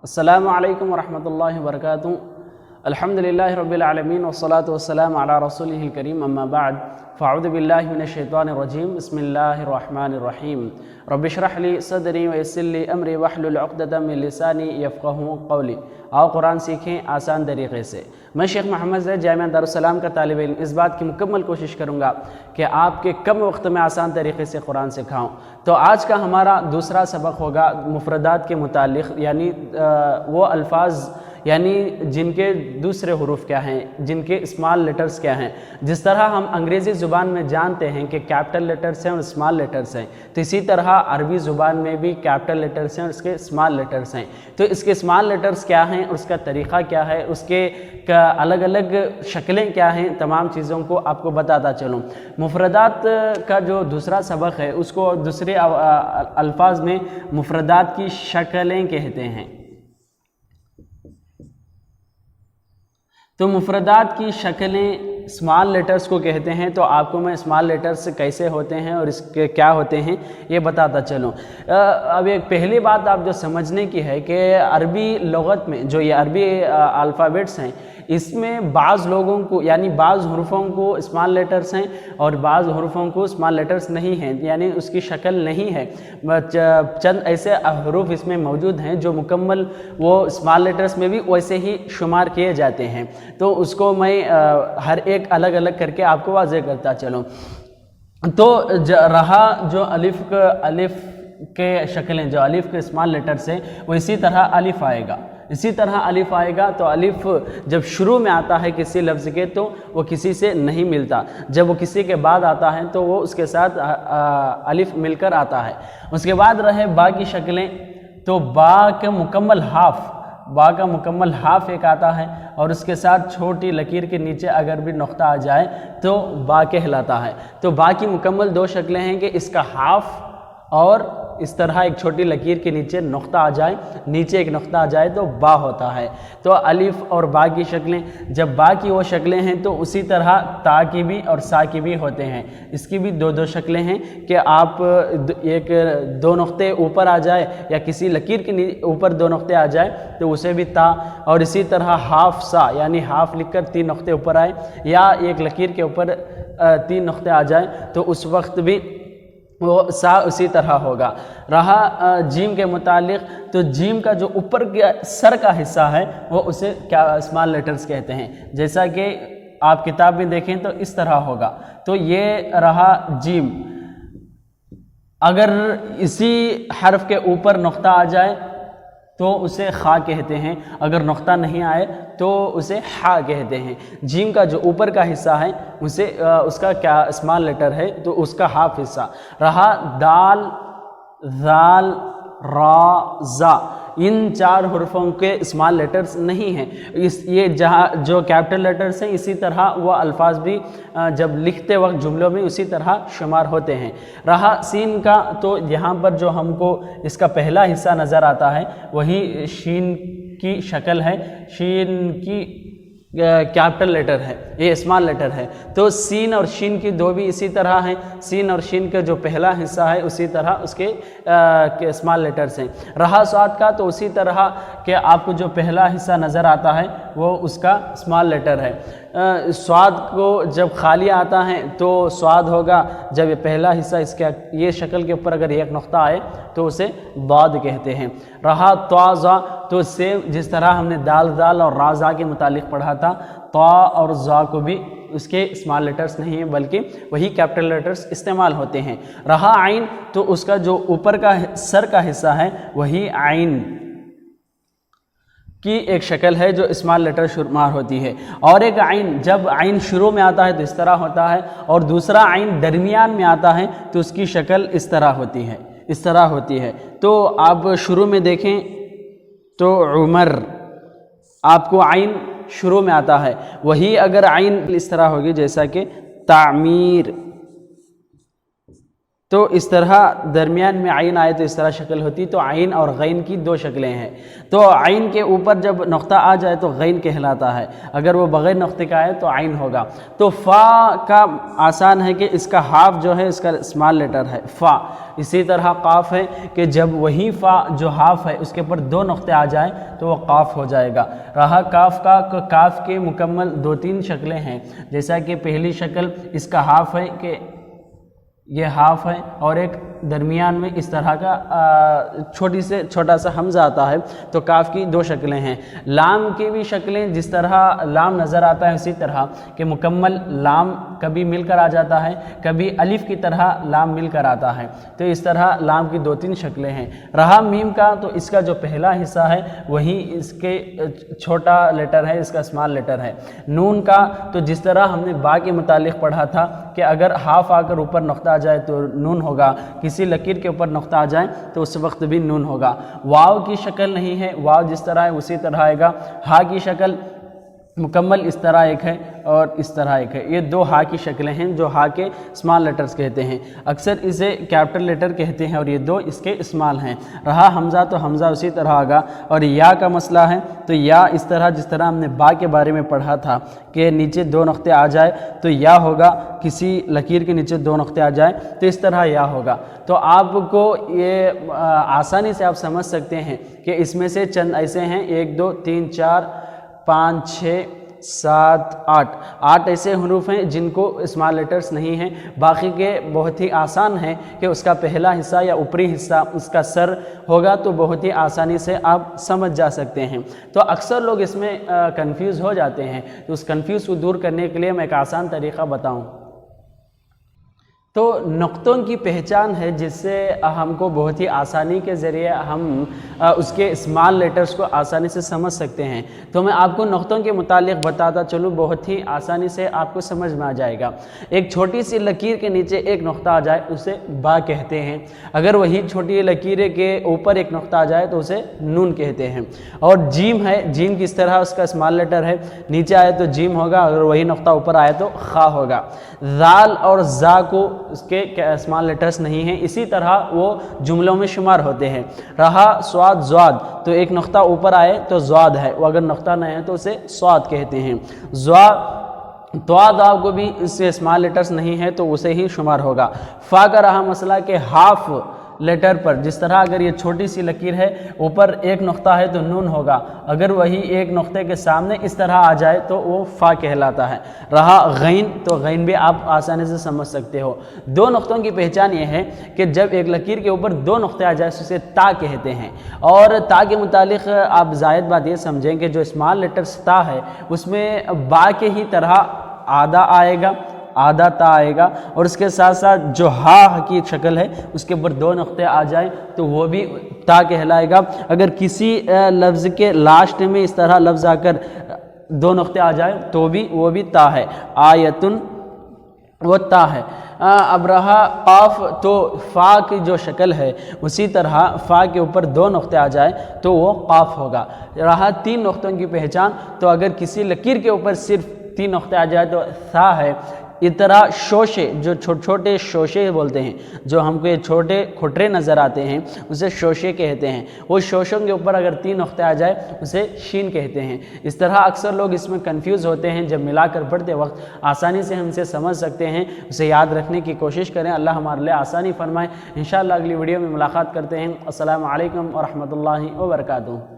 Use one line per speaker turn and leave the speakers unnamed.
अस्सलामु अलैकुम वरहमतुल्लाहि वबरकातुहू। अल्हम्दुलिल्लाहि रब्बिल आलमीन वस्सलातु वस्सलामु अला रसूलिहिल करीम, अम्मा बाद, फ़अऊज़ु बिल्लाहि मिनश शैतानिर रजीम, बिस्मिल्लाहिर रहमानिर रहीम। रब्बि इश्रह ली सदरी वयस्सिर ली अमरी वहलुल उक़दतम मिन लिसानी यफ़क़हू क़ौली। आओ कुरान सीखें आसान तरीक़े से। मैं शेख मोहम्मद ज़ैद जामिया दारुस्सलाम का तालिब इल्म इस बात की मुकम्मल कोशिश करूँगा कि आपके कम वक्त में आसान तरीक़े से कुरान सिखाऊँ। तो आज का हमारा दूसरा सबक होगा मुफ़रदात के मुतालिक़, यानी वो अल्फाज यानी जिनके दूसरे हुरूफ क्या हैं, जिनके स्मॉल लेटर्स क्या हैं। जिस तरह हम अंग्रेज़ी ज़ुबान में जानते हैं कि कैपिटल लेटर्स हैं और स्मॉल लेटर्स हैं, तो इसी तरह अरबी ज़ुबान में भी कैपिटल लेटर्स हैं और उसके स्मॉल लेटर्स हैं। तो इसके स्मॉल लेटर्स क्या हैं, उसका तरीक़ा क्या है, उसके अलग अलग शक्लें क्या हैं, तमाम चीज़ों को आपको बताता चलूँ। मुफ़रदात का जो दूसरा सबक है उसको दूसरे अल्फाज में मुफ़रदात की शक्लें कहते हैं। तो मुफ़रदात की शक्लें स्मॉल लेटर्स को कहते हैं। तो आपको मैं स्मॉल लेटर्स कैसे होते हैं और इसके क्या होते हैं ये बताता चलूँ। अब एक पहली बात आप जो समझने की है कि अरबी लुग़त में जो ये अरबी अल्फ़ाबेट्स हैं, इसमें बाज़ लोगों को यानी बाज़ हुरूफ़ों को स्मॉल लेटर्स हैं और बाज़ हुरूफ़ों को स्मॉल लेटर्स नहीं हैं, यानी उसकी शक्ल नहीं है। चंद ऐसे हुरूफ़ इसमें मौजूद हैं जो मुकम्मल वो स्मॉल लेटर्स में भी वैसे ही शुमार किए जाते हैं। तो उसको मैं हर एक अलग अलग करके आपको वाज़ेह करता चलूँ। तो रहा जो अलिफ़ के शक्लें, जो अलिफ़ के स्मॉल लेटर्स हैं, वो इसी तरह अलिफ़ आएगा, इसी तरह अलिफ़ आएगा। तो अलिफ़ जब शुरू में आता है किसी लफ्ज़ के तो वो किसी से नहीं मिलता, जब वो किसी के बाद आता है तो वो उसके साथ अलिफ़ मिलकर आता है। उसके बाद रहे बा की शक्लें, तो बा का मुकम्मल हाफ एक आता है और उसके साथ छोटी लकीर के नीचे अगर भी नुक्ता आ जाए तो बा कहलाता है। तो बा की मुकम्मल दो शक्लें हैं कि इसका हाफ और इस तरह एक छोटी लकीर के नीचे नुक्ता आ जाए, नीचे एक नुक्ता आ जाए तो बा होता है। तो अलिफ़ और बा की शक्लें, जब बा की वो शक्लें हैं तो उसी तरह ता की भी और सा की भी होते हैं। इसकी भी दो शक्लें हैं कि आप एक दो नुक्ते ऊपर आ जाए या किसी लकीर के ऊपर दो नुक्ते आ जाए तो उसे भी ता, और इसी तरह हाफ सा यानी हाफ लिखकर तीन नुक्ते ऊपर आए या एक लकीर के ऊपर तीन नुक्ते आ जाए तो उस वक्त भी वो सा उसी तरह होगा। रहा जीम के मुतालिक, तो जीम का जो ऊपर के सर का हिस्सा है वो उसे क्या स्मॉल लेटर्स कहते हैं। जैसा कि आप किताब में देखें तो इस तरह होगा। तो ये रहा जीम। अगर इसी हर्फ के ऊपर नुक्ता आ जाए तो उसे खा कहते हैं, अगर नुक्ता नहीं आए तो उसे हा कहते हैं। जीम का जो ऊपर का हिस्सा है उसे उसका क्या स्मॉल लेटर है तो उसका हाफ हिस्सा। रहा दाल, दाल, रा, जा, इन चार हुर्फों के स्मॉल लेटर्स नहीं हैं। ये जहाँ जो कैपिटल लेटर्स हैं इसी तरह वह अल्फाज भी जब लिखते वक्त जुमलों में उसी तरह शुमार होते हैं। रहा सीन का, तो यहाँ पर जो हमको इसका पहला हिस्सा नज़र आता है वही शीन की शक्ल है। शीन की कैपिटल लेटर है, ये स्मॉल लेटर है। तो सीन और शीन की दो भी इसी तरह हैं। सीन और शीन का जो पहला हिस्सा है उसी तरह उसके स्मॉल लेटर्स हैं। रहा स्वाद का, तो उसी तरह के आपको जो पहला हिस्सा नज़र आता है वो उसका स्मॉल लेटर है। स्वाद को जब खाली आता है तो स्वाद होगा, जब ये पहला हिस्सा इसके ये शक्ल के ऊपर अगर एक नुक्ता आए तो उसे बाद कहते हैं। रहा त्वाज़ा, तो सेम जिस तरह हमने दाल दाल और राजा के मुतालिक पढ़ा था, त्वा और जा को भी उसके स्मॉल लेटर्स नहीं हैं बल्कि वही कैपिटल लेटर्स इस्तेमाल होते हैं। रहा आइन, तो उसका जो ऊपर का सर का हिस्सा है वही आइन की एक शक्ल है जो स्मॉल लेटर शुमार होती है। और एक आइन, जब आइन शुरू में आता है तो इस तरह होता है और दूसरा आइन दरमियान में आता है तो उसकी शक्ल इस तरह होती है, इस तरह होती है। तो आप शुरू में देखें तो उमर, आपको आइन शुरू में आता है, वही अगर आइन इस तरह होगी जैसा कि तामीर, تو اس طرح درمیان میں عین آئے تو اس طرح شکل ہوتی، تو عین اور غین کی دو شکلیں ہیں۔ تو عین کے اوپر جب نقطہ آ جائے تو غین کہلاتا ہے، اگر وہ بغیر نقطے کا آئے تو عین ہوگا۔ تو فا کا آسان ہے کہ اس کا ہاف جو ہے اس کا اسمال لیٹر ہے فا۔ اسی طرح قاف ہے کہ جب وہی فا جو ہاف ہے اس کے اوپر دو نقطے آ جائیں تو وہ قاف ہو جائے گا۔ رہا کاف کا، کاف کے مکمل دو تین شکلیں ہیں، جیسا کہ پہلی شکل اس کا ہاف ہے کہ یہ ہاف ہے، اور ایک درمیان میں اس طرح کا چھوٹا سا حمزہ آتا ہے، تو کاف کی دو شکلیں ہیں۔ لام کی بھی شکلیں جس طرح لام نظر آتا ہے اسی طرح کہ مکمل لام کبھی مل کر آ جاتا ہے، کبھی الف کی طرح لام مل کر آتا ہے، تو اس طرح لام کی دو تین شکلیں ہیں۔ رہا میم کا، تو اس کا جو پہلا حصہ ہے وہی اس کے چھوٹا لیٹر ہے، اس کا اسمال لیٹر ہے۔ نون کا، تو جس طرح ہم نے با کے متعلق پڑھا تھا کہ اگر ہاف آ کر اوپر نقطہ آ جائے تو نون ہوگا، کسی لکیر کے اوپر نقطہ آ جائے تو اس وقت بھی نون ہوگا۔ واو کی شکل نہیں ہے، واو جس طرح ہے اسی طرح آئے گا۔ ہا کی شکل مکمل اس طرح ایک ہے اور اس طرح ایک ہے، یہ دو ہا کی شکلیں ہیں جو ہا کے اسمال لیٹرز کہتے ہیں، اکثر اسے کیپٹل لیٹر کہتے ہیں، اور یہ دو اس کے اسمال ہیں۔ رہا حمزہ، تو حمزہ اسی طرح آگا۔ اور یا کا مسئلہ ہے، تو یا اس طرح جس طرح ہم نے با کے بارے میں پڑھا تھا کہ نیچے دو نقطے آ جائے تو یا ہوگا، کسی لکیر کے نیچے دو نقطے آ جائے تو اس طرح یا ہوگا۔ تو آپ کو یہ آسانی سے آپ سمجھ سکتے ہیں کہ اس میں سے چند ایسے ہیں، 1 2 3 4 5 6 7 8 ایسے حروف ہیں جن کو اسمال لیٹرز نہیں ہیں، باقی کے بہت ہی آسان ہے کہ اس کا پہلا حصہ یا اوپری حصہ اس کا سر ہوگا تو بہت ہی آسانی سے آپ سمجھ جا سکتے ہیں۔ تو اکثر لوگ اس میں کنفیوز ہو جاتے ہیں، تو اس کنفیوز کو دور کرنے کے لیے میں ایک آسان طریقہ بتاؤں۔ تو نقطوں کی پہچان ہے جس سے ہم کو بہت ہی آسانی کے ذریعے ہم اس کے اسمال لیٹرز کو آسانی سے سمجھ سکتے ہیں۔ تو میں آپ کو نقطوں کے متعلق بتاتا چلوں، بہت ہی آسانی سے آپ کو سمجھ میں آ جائے گا۔ ایک چھوٹی سی لکیر کے نیچے ایک نقطہ آ جائے اسے با کہتے ہیں، اگر وہی چھوٹی لکیر کے اوپر ایک نقطہ آ جائے تو اسے نون کہتے ہیں۔ اور جیم ہے، جیم کس طرح اس کا اسمال لیٹر ہے، نیچے آئے تو جیم ہوگا، اگر وہی نقطہ اوپر آئے تو خا ہوگا۔ ذال اور زا کو اس کے اسمال لیٹرز نہیں ہیں، اسی طرح وہ جملوں میں شمار ہوتے ہیں۔ رہا سواد زواد، تو ایک نقطہ اوپر آئے تو زواد ہے، وہ اگر نقطہ نہ ہے تو اسے سواد کہتے ہیں۔ تواد آپ کو بھی اس سے اسمال لیٹرز نہیں ہے تو اسے ہی شمار ہوگا۔ فا کا رہا مسئلہ کہ ہاف لیٹر پر جس طرح اگر یہ چھوٹی سی لکیر ہے اوپر ایک نقطہ ہے تو نون ہوگا، اگر وہی ایک نقطے کے سامنے اس طرح آ جائے تو وہ فا کہلاتا ہے۔ رہا غین، تو غین بھی آپ آسانی سے سمجھ سکتے ہو۔ دو نقطوں کی پہچان یہ ہے کہ جب ایک لکیر کے اوپر دو نقطے آ جائے اسے تا کہتے ہیں، اور تا کے متعلق آپ زائد بات یہ سمجھیں کہ جو اسمال لیٹر تا ہے اس میں با کے ہی طرح آدھا آئے گا، آدھا تا آئے گا، اور اس کے ساتھ ساتھ جو ہا کی شکل ہے اس کے اوپر دو نقطے آ جائیں تو وہ بھی تا کہلائے گا۔ اگر کسی لفظ کے لاسٹ میں اس طرح لفظ آ کر دو نقطے آ جائے تو بھی وہ بھی تا ہے، آیتن وہ تا ہے۔ اب رہا قاف، تو فا کی جو شکل ہے اسی طرح فا کے اوپر دو نقطے آ جائے تو وہ قاف ہوگا۔ رہا تین نقطوں کی پہچان، تو اگر کسی لکیر کے اوپر صرف تین نقطے آ جائے تو ثا ہے۔ اس طرح شوشے، جو چھوٹے چھوٹے شوشے بولتے ہیں، جو ہم کو یہ چھوٹے کھٹرے نظر آتے ہیں اسے شوشے کہتے ہیں، وہ شوشوں کے اوپر اگر تین نقطے آ جائے اسے شین کہتے ہیں۔ اس طرح اکثر لوگ اس میں کنفیوز ہوتے ہیں، جب ملا کر پڑھتے وقت آسانی سے ہم سے سمجھ سکتے ہیں، اسے یاد رکھنے کی کوشش کریں۔ اللہ ہمارے لیے آسانی فرمائے۔ انشاءاللہ اگلی ویڈیو میں ملاقات کرتے ہیں۔ السلام علیکم ورحمۃ اللہ وبرکاتہ۔